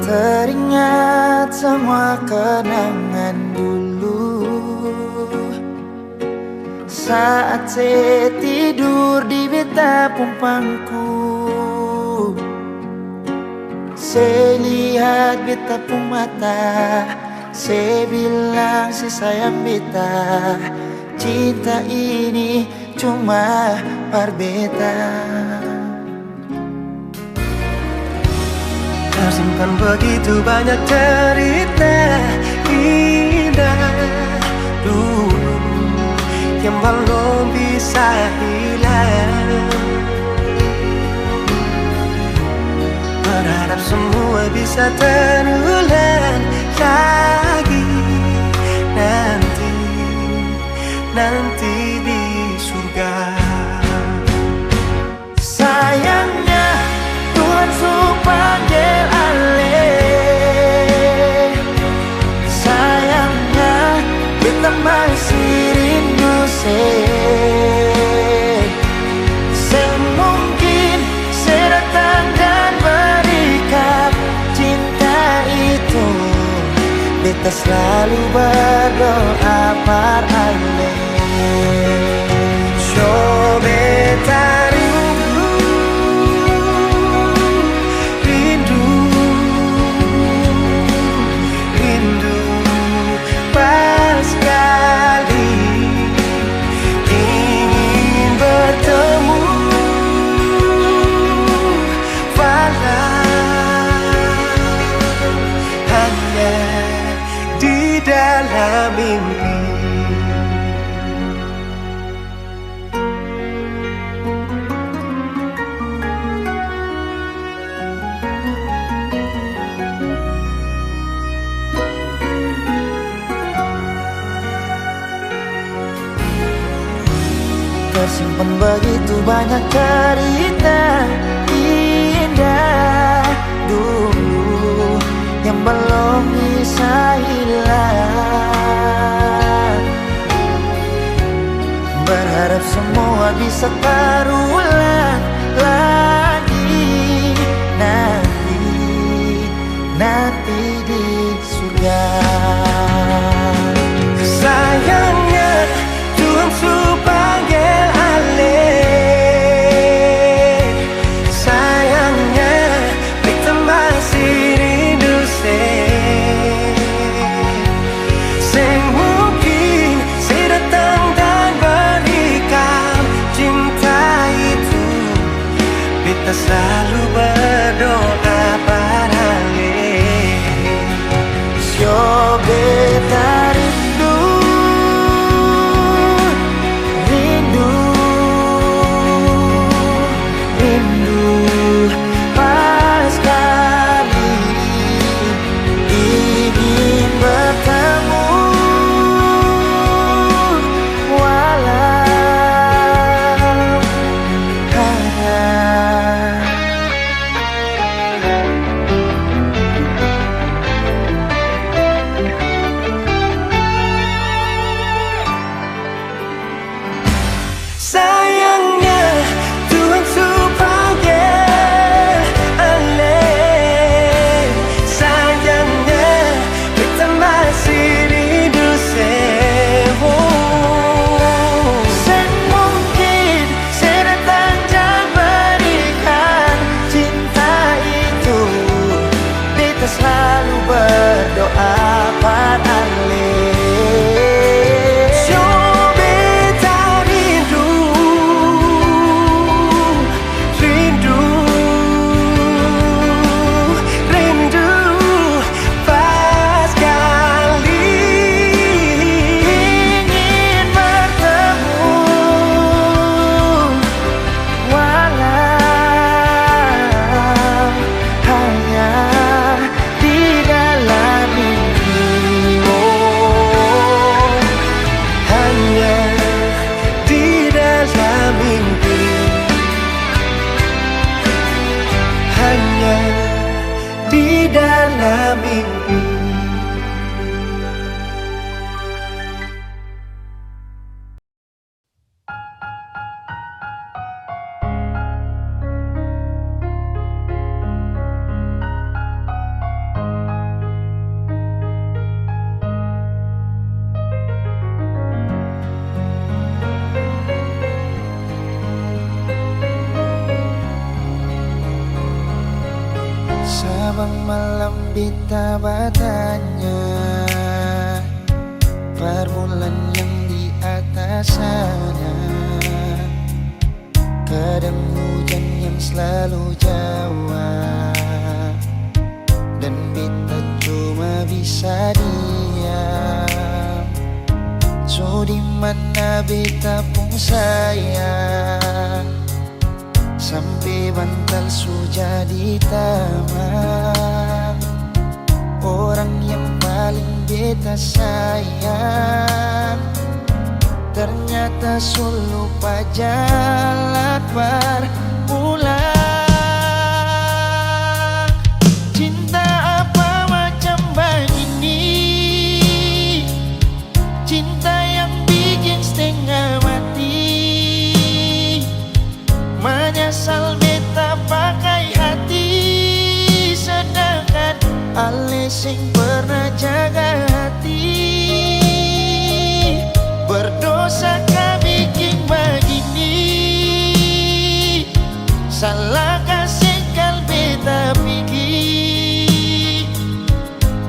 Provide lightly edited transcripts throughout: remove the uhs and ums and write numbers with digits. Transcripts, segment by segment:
Teringat semua kenangan dulu saat saya tidur di betapung pangku. Saya lihat betapung mata, saya bilang si sayang beta, cinta ini cuma parbeta. Tersimpan begitu banyak cerita indah dulu yang belum bisa hilang. Berharap semua bisa terulang lagi nanti di surga. Sayangnya Tuhan suruh panggil alih. Sayangnya beta masih rindu semungkin saya datang dan berikan cinta itu. Beta selalu berdoa par alih. So beta rindu pas sekali ingin bertemu, walau hanya di dalam mimpi. Tersimpan begitu banyak cerita indah dulu yang belum bisa hilang. Berharap semua bisa terulang lagi nanti di surga. Sayangnya Tuhan suruh panggil alih. Sayangnya beta masih rindu semungkin saya datang dan berikan cinta itu. Beta selalu berdoa padanya. Yo beta rindu pas sekali ingin bertemu, walau sayangnya Tuhan suruh panggil alih. Sayangnya beta masih rindu semungkin saya datang dan berikan cinta itu. Beta selalu berdoa pada alih. di dalam mimpi. Sabang malam bita batanya, permulaan yang di atas sana, kadang hujan yang selalu jawab, dan bita cuma bisa diam. So di mana bita pun sayang, sampai bantal sudah di taman. Orang yang paling beta sayang ternyata solo pajalan pulang. Cinta apa macam begini, cinta yang bikin setengah mati. Menyesal beta pakai hati, sedangkan ale sing pernah jaga hati. Berdosa kah bikin begini, salah kasih kal beta pergi,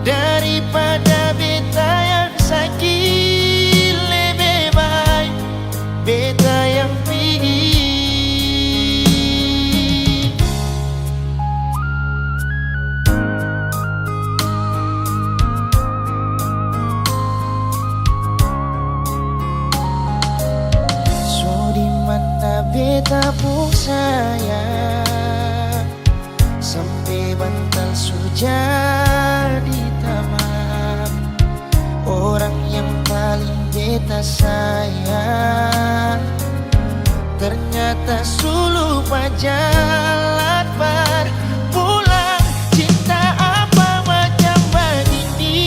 daripada beta yang sakit, lebih baik beta yang pergi. Beta pun sayang, sampai bantal sudah di taman. Orang yang paling beta sayang ternyata sulu pajalan pulang. Cinta apa macam begini,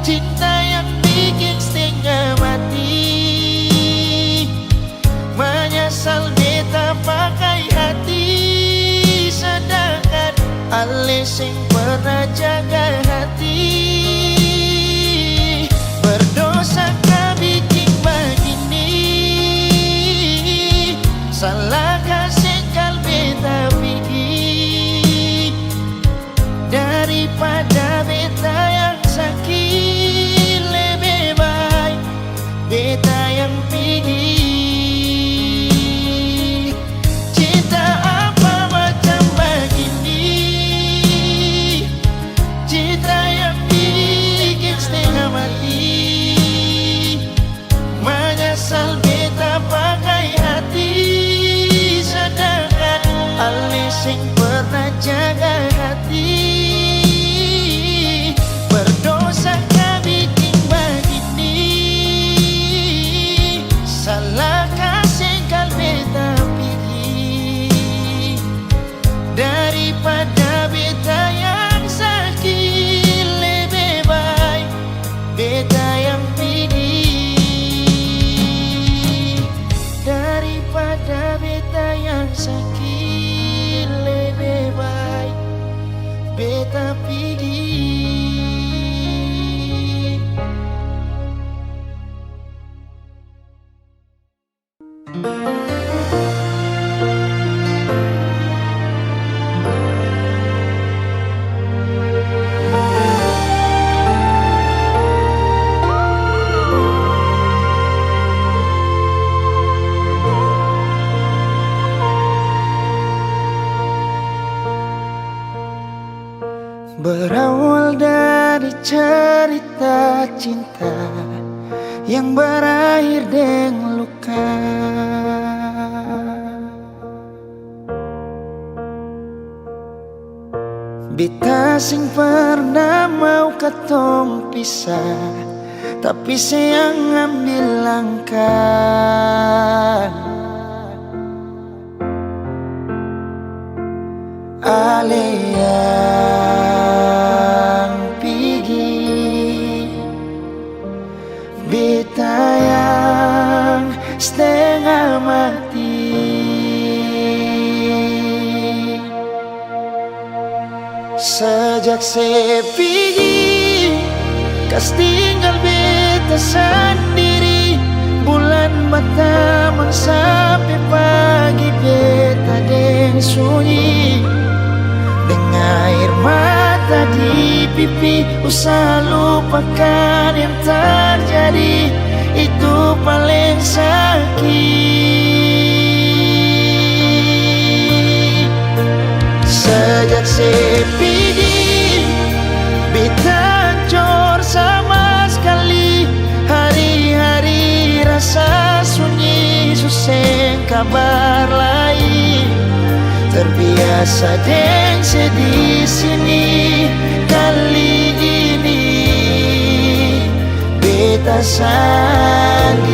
cinta yang bikin setengah mati. Menyesal beta pakai hati, sedangkan ale sing pernah jaga hati. Berdosa kah bikin begini, salah kasih kal beta pergi, daripada beta yang sakit, lebih baik beta yang pergi. Menyesal beta pakai hati, sedangkan ale sing pernah jaga hati. Berdosa kah bikin begini, salah kasih kal beta pergi, daripada beta yang sakit, lebih baik beta yang pergi. Daripada beta yang sakit, lebih baik beta pergi. Berawal dari cerita cinta yang berakhir dengan luka, beta sing pernah mau katong pisah, tapi sayang ambil langkah. Ale yang pergi, beta yang setengah mati. Sejak saya pergi, kas tinggal beta sendiri. Bulan mata sampai pagi beta deng sunyi. pipi, usaha lupakan yang terjadi, itu paling sakit. Sejak CPD beta hancur sama sekali, hari-hari rasa sunyi, susah kabar lain. Terbiasa deng sedih sini, kali ini beta sendiri.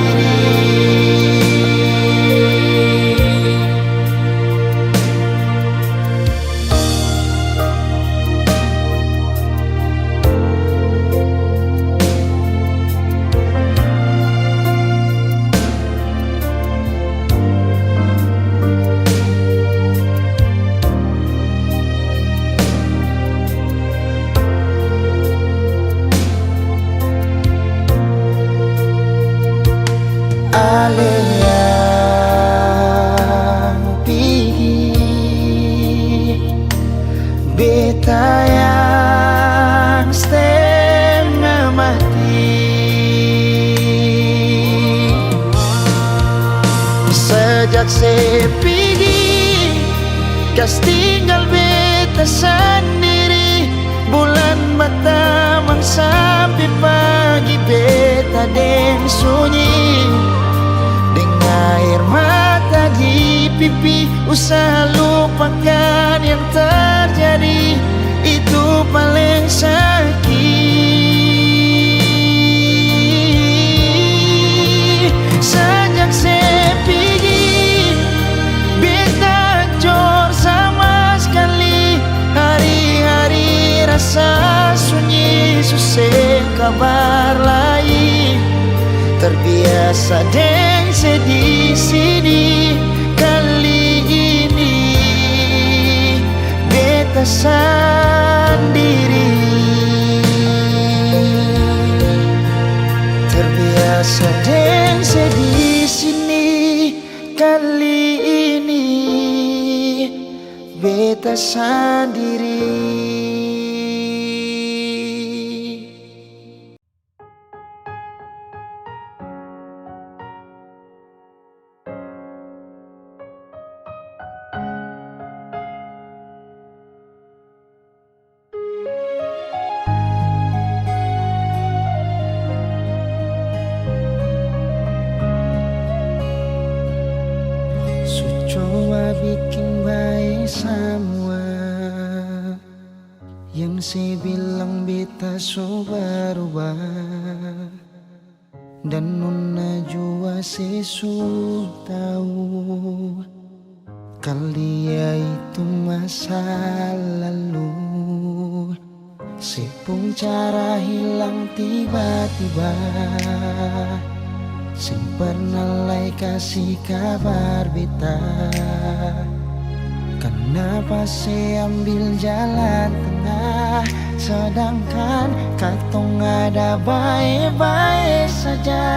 Ale yang pergi, beta yang setengah mati. Sejak CPD kas tinggal beta sendiri, bulan batamang sampai pagi beta deng sunyi, air mata di pipi, usaha lupakan yang terjadi, itu paling sakit. Sejak CPD beta hancur sama sekali, hari-hari rasa sunyi, susah kabar lain. Terbiasa deng sedih sini, kali ini beta sendiri. Terbiasa deng sedih sini, kali ini beta sendiri. Coba bikin baik semua yang saya bilang beta so berubah, dan nona jua sesu tahu kali itu masa lalu. Sepung cara hilang tiba-tiba, sing pernah lai kasih kabar beta. Kenapa saya ambil jalan tengah, sedangkan katong ada baik-baik saja.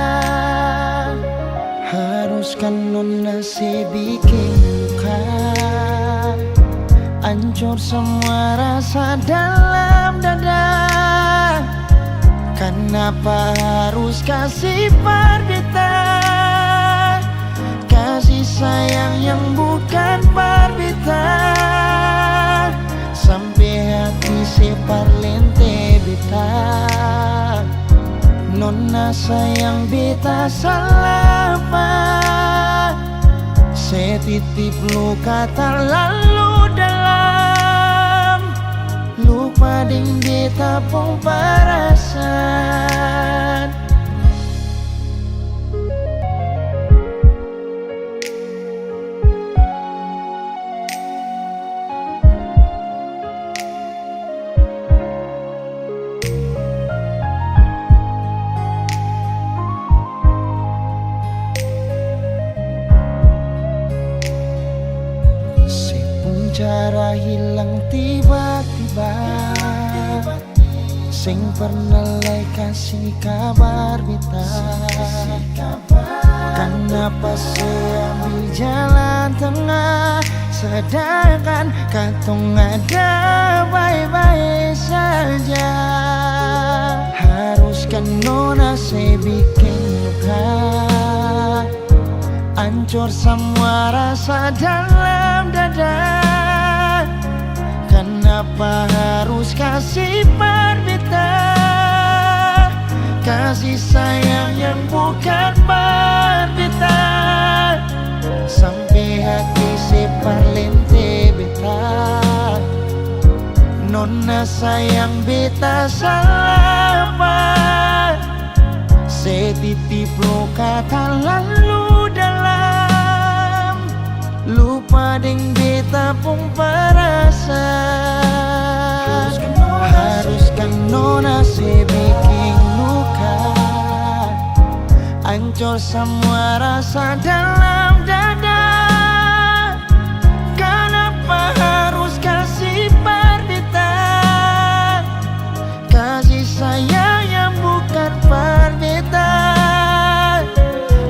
Haruskan nona saya bikin luka, hancur semua rasa dalam dada. Kenapa harus kasih parbita, kasih sayang yang bukan parbita, sampai hati separ lente beta. Nona sayang beta salah apa, saya titip luka terlalu dalam, lupa ding beta pun perasan. Cara hilang tiba-tiba, sing pernah lai kasih kabar beta. Kenapa saya ambil jalan tengah, sedangkan katong ada baik-baik saja. Haruskan nona saya bikin luka, hancur semua rasa dalam dada. Kenapa harus kasih berbeda, kasih sayang yang bukan berbeda, sampai hati si parlente beta. Nona sayang beta salah apa, setitip luka tak lalu dalam, lupa deng beta pun perasaan. Haruskan nona se bikin luka, hancur semua rasa dalam dada. Kenapa harus kasih berbeda, kasih sayang yang bukan berbeda,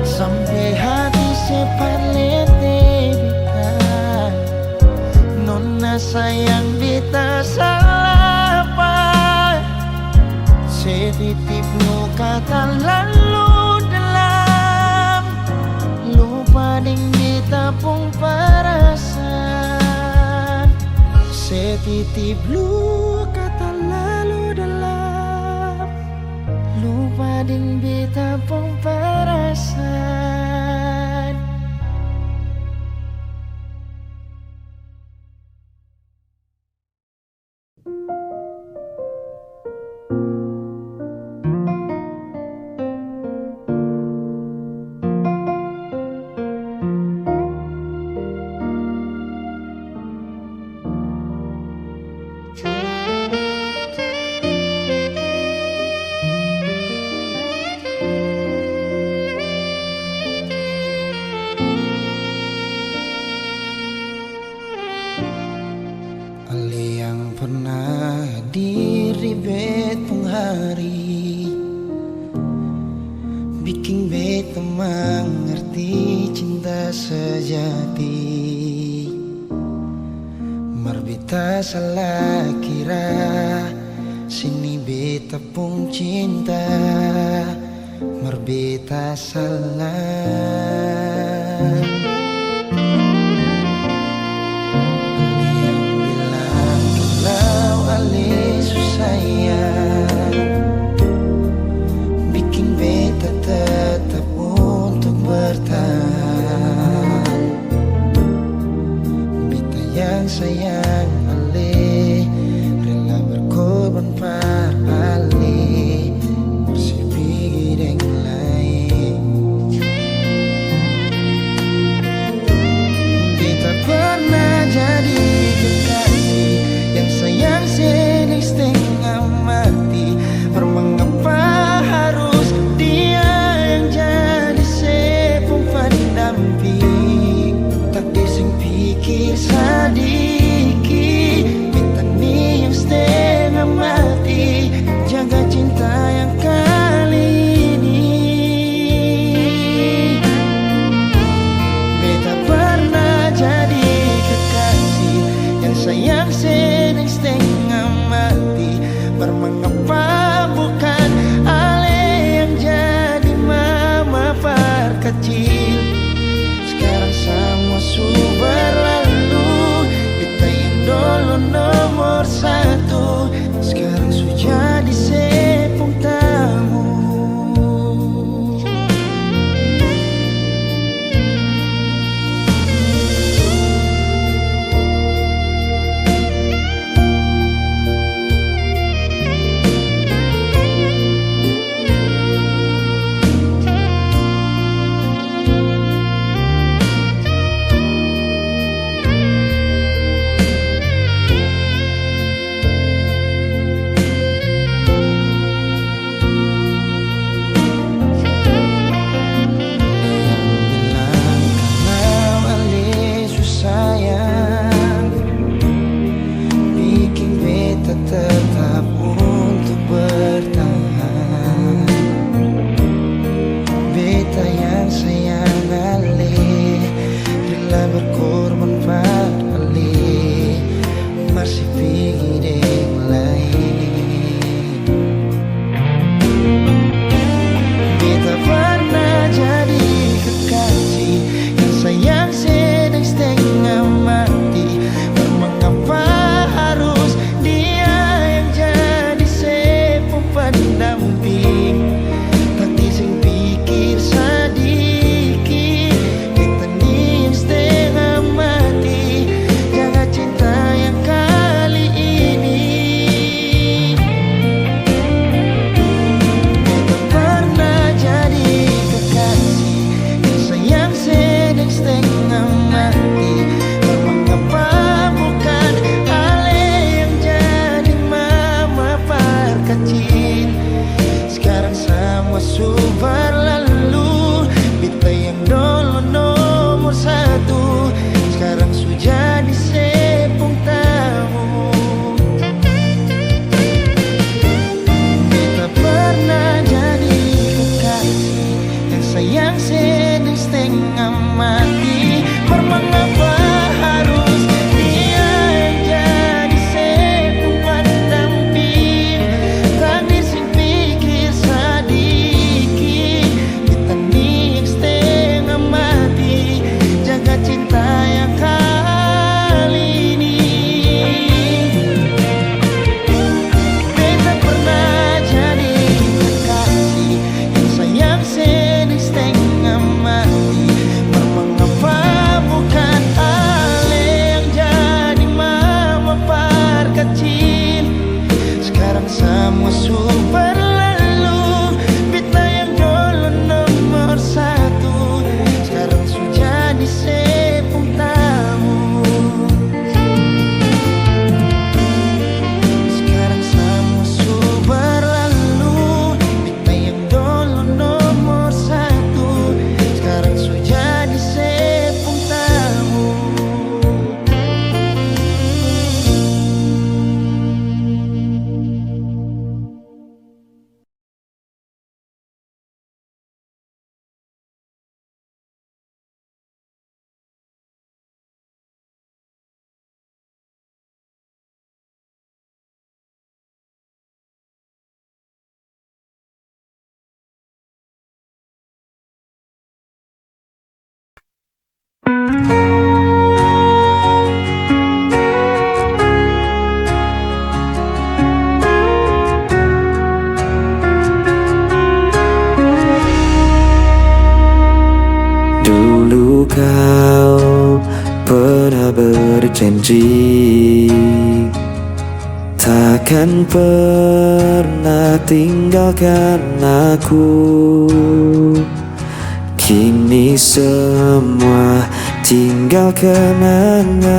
sampai hati separlete beta. Nona sayang beta salah apa, setitip luka tak lalu dalam, lupa deng beta pun perasaan. Setitip luka tak lalu dalam, lupa deng beta pun perasaan. Ale yang pernah hadir di betong hari, bikin beta mengerti cinta sejati. Marbita salah kira, sini beta pun cinta, marbita salah. Ale susayang, bikin beta tetap untuk bertahan. Beta yang sayang Ale, rela berkorban par Ale, bersih deng lain. Beta pernah jadi kekasih yang sayang sedang setengah mati. Mengapa harus dia yang jadi sepung pendamping? Tak dising pikir sedikit, beta ni yang setengah mati, jaga cinta yang kali ini. Beta pernah jadi kekasih yang sayang sedang setengah mati. Bermengapa bukan Ale yang jadi mama perkecil? Sekarang semua sudah berlalu, beta yang dulu nomor satu, sekarang sudah jadi sepung tamu. Beta yang sayang Ale, rela berkorban pada Takkan pernah tinggalkan aku. Kini semua tinggal kenangan.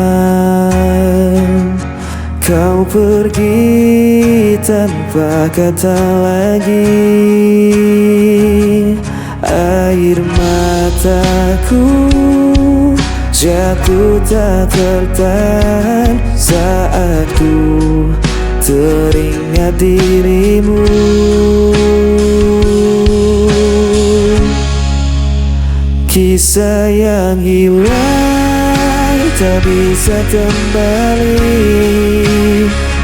Kau pergi tanpa kata lagi. Air mataku jatuh tak tertahan saat ku teringat dirimu. Kisah yang hilang tak bisa kembali.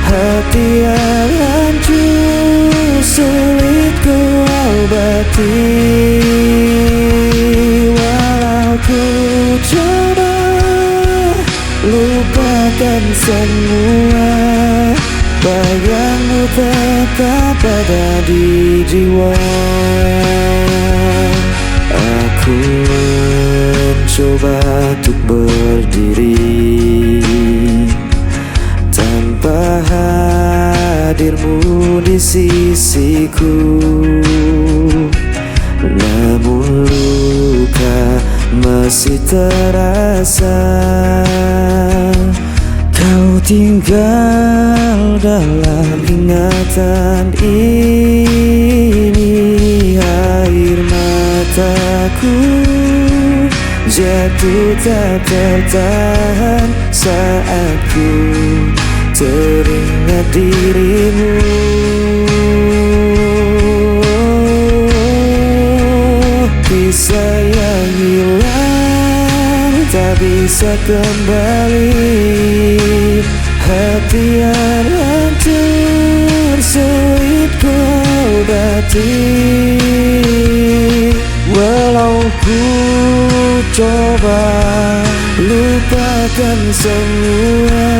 Hati yang hancur sulit ku obati. Walau ku coba lupakan semua, bayangmu tetap ada di jiwa. Aku mencoba untuk berdiri tanpa hadirmu di sisiku. Namun luka masih terasa. Kau tinggal dalam ingatan ini. Air mataku jatuh tak tertahan saat ku teringat dirimu. Kisah yang hilang tak bisa kembali. Hati yang hancur sulit ku obati. Walau ku coba lupakan semua,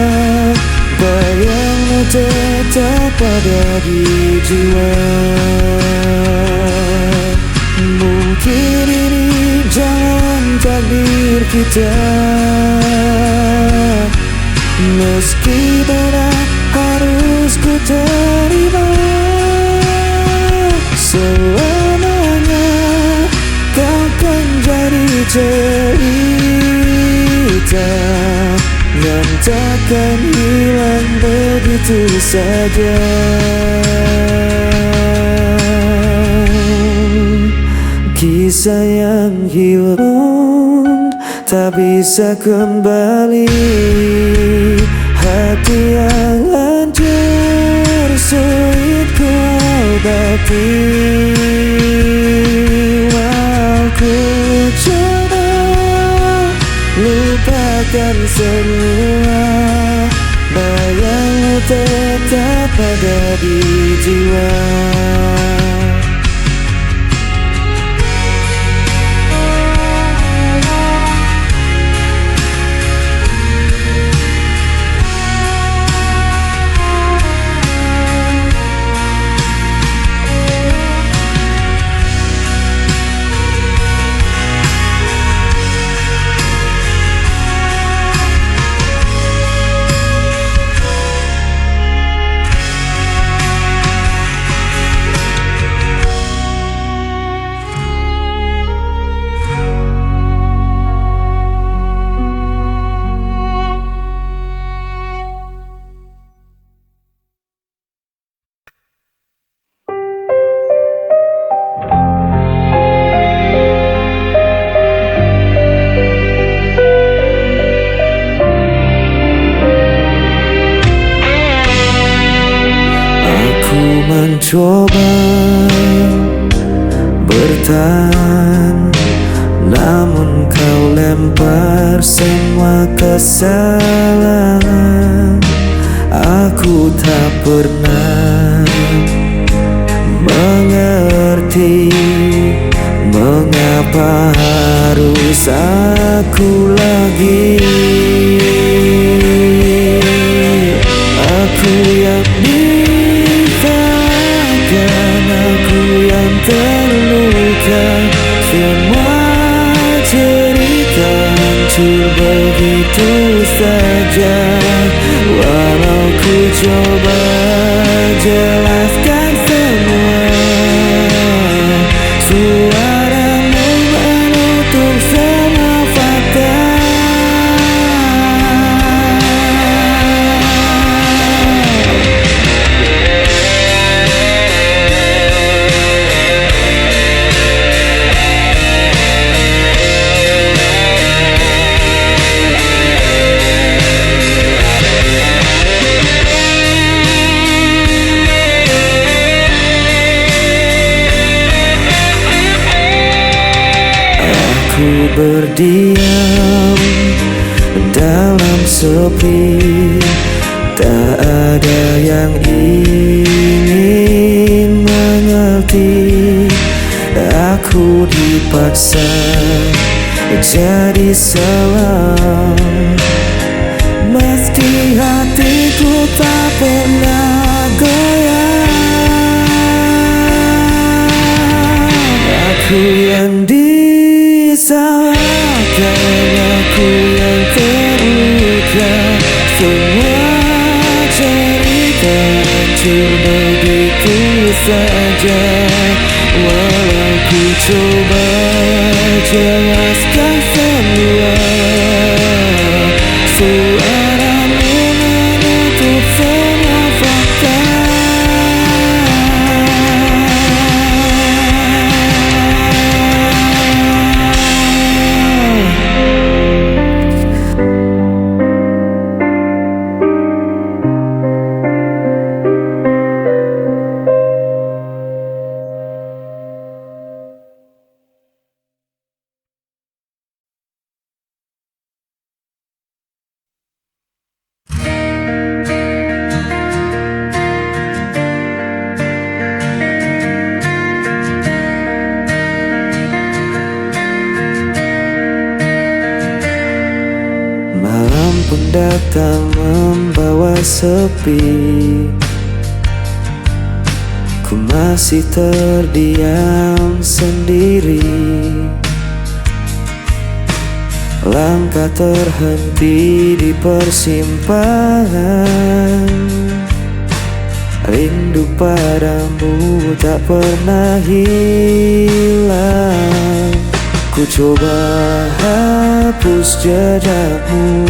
bayangmu tetap ada di jiwa. Mungkin ini jalan takdir kita, meski berat harus ku terima. Selamanya kau kan jadi cerita yang takkan hilang begitu saja. Kisah yang hilang tak bisa kembali. Hati yang hancur sulit ku obati. Walau ku coba lupakan semua, bayangmu tetap ada di jiwa. Mencoba bertahan, namun kau lempar semua kesalahan. Aku tak pernah mengerti mengapa harus aku lagi. Aku yang aku yang terluka. Semua cerita hancur begitu saja. Walau ku coba sepi. Tak ada yang ingin mengerti. Aku dipaksa jadi salah, meski hatiku tak pernah goyah. Aku yang disalahkan, aku yang terluka. Semua cerita hancur begitu saja. Walau ku coba jelaskan semua, suaramu menutup semua fakta. Malam pun datang membawa sepi. Ku masih terdiam sendiri. Langkah terhenti di persimpangan. Rindu padamu tak pernah hilang. Ku coba hapus jejakmu,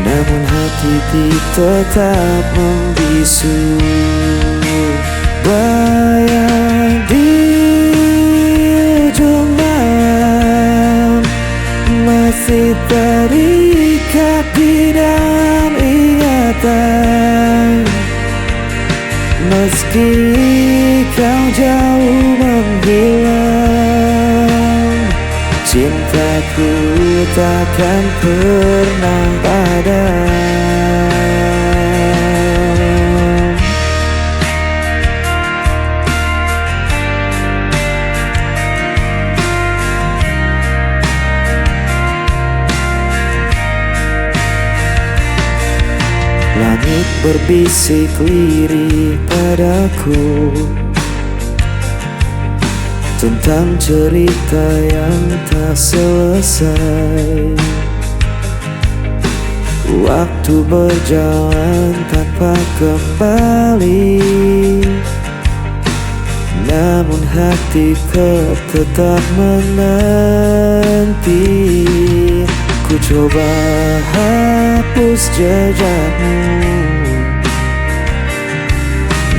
namun hati tetap membisu. Bayang di ujung malam masih terikat di dalam ingatan. Meski kau jauh menghilang, cintaku takkan pernah padam. Langit berbisik lirik padaku tentang cerita yang tak selesai. Waktu berjalan tanpa kembali, namun hatiku tetap menanti. Ku coba hapus jejakmu,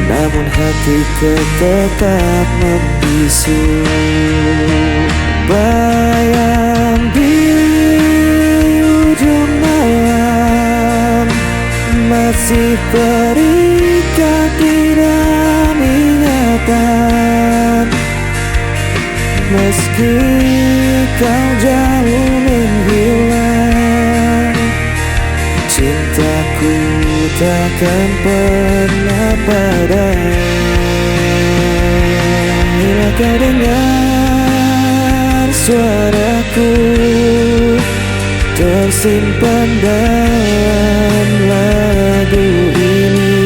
namun hatiku tetap membisu. Bayang di ujung malam masih terikat di dalam ingatan. Meski kau jauh menghilang, cintaku takkan pernah padam. Bila kau dengar suaraku tersimpan dalam lagu ini,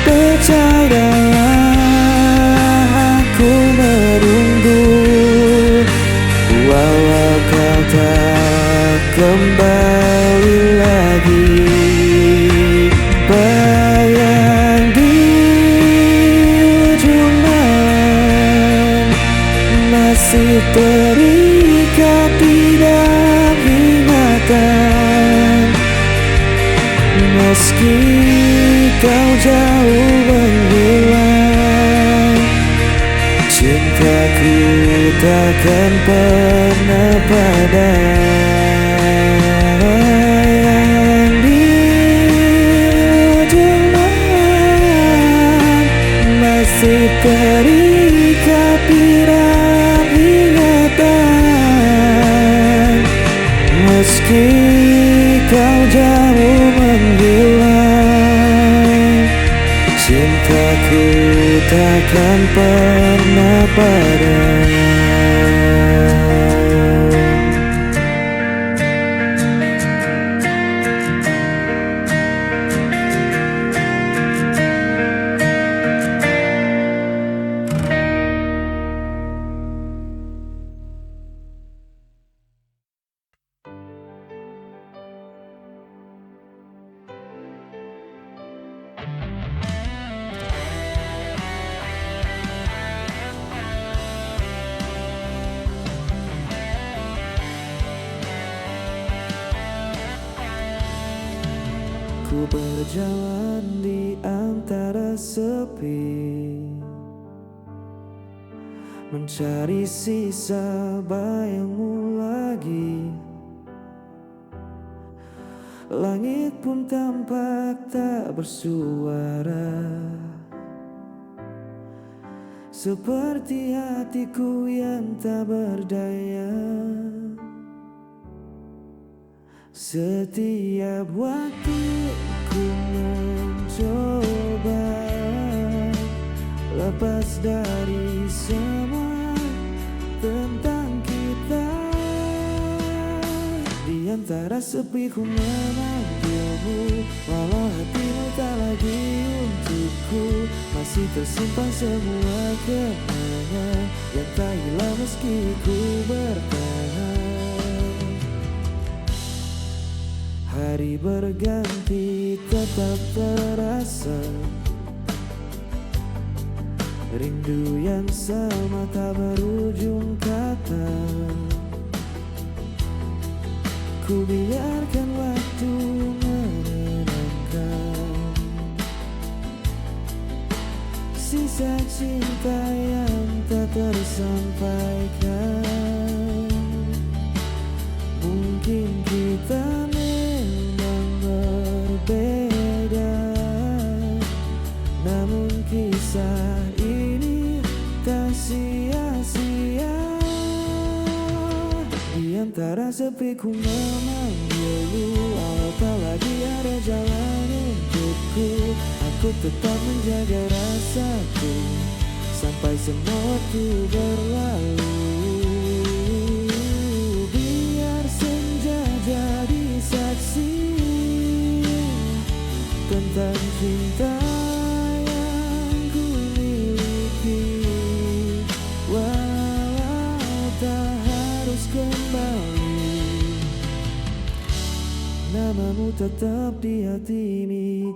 percayalah aku menunggu. Walau kau tak kembali lagi, bayang di ujung malam masih terikat di dalam ingatan. Meski kau jauh menghilang, cintaku takkan pernah padam. Yang di ujung malam masih terikat di dalam ingatan. wajahmu menghilang, cintaku takkan pernah padam. Ku berjalan di antara sepi, mencari sisa bayangmu lagi. Langit pun tampak tak bersuara, seperti hatiku yang tak berdaya. Setiap waktu ku mencoba lepas dari semua tentang kita. Di antara sepi ku memanggilmu, walau hatimu tak lagi untukku. Masih tersimpan semua kenangan yang tak hilang meski ku bertahan. Hari berganti tetap terasa, rindu yang sama tak berujung kata. Ku biarkan waktu menenangkan sisa cinta yang tak tersampaikan. Mungkin kita berbeda, namun kisah ini tak sia-sia. Di antara sepi ku memanggilmu, walau tak lagi ada jalan untukku. Aku tetap menjaga rasaku sampai semua waktu berlalu. Biar senja jadi saksi tentang cinta yang ku miliki, walau tak harus kembali. Namamu tetap di hati ini.